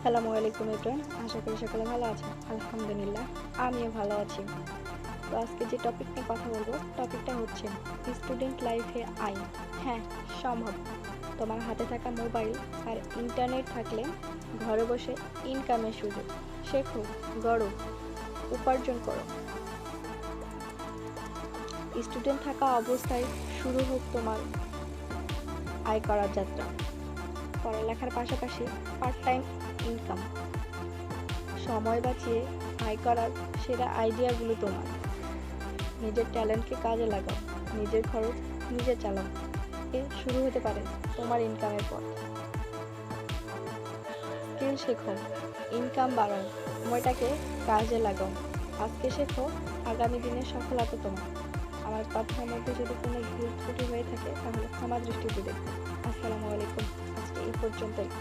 আসসালামু আলাইকুম এভরিওয়ান, আশা করি সকলে ভালো আছেন। আলহামদুলিল্লাহ, আমিও ভালো আছি। তো আজকে যে টপিক নিয়ে কথা বলবো, টপিকটা হচ্ছে স্টুডেন্ট লাইফে আয়। হ্যাঁ, সম্ভব। তোমার হাতে থাকা মোবাইল আর ইন্টারনেট থাকলে ঘরে বসে ইনকামের সুযোগ। শেখো, গড়ো, উপার্জন করো। স্টুডেন্ট থাকা অবস্থায় শুরু হোক তোমার আয় করার যাত্রা। পড়ালেখার পাশাপাশি পার্ট টাইম ইনকাম, সময় বাঁচিয়ে আয় করার সেরা আইডিয়াগুলো তোমার। নিজের ট্যালেন্টকে কাজে লাগাও, নিজের খরচ নিজে চালাও। এ শুরু হতে পারে তোমার ইনকামের পথ। স্কিল শেখো, ইনকাম বাড়াও, সময়টাকে কাজে লাগাও। আজকে শেখো, আগামী দিনের সফলতা তোমার। আমার কথার মধ্যে যদি কোনো ভুল ত্রুটি হয়ে থাকে তাহলে ক্ষমা দৃষ্টিতে দেখো। আসসালামু আলাইকুম, আজকে এই পর্যন্তই।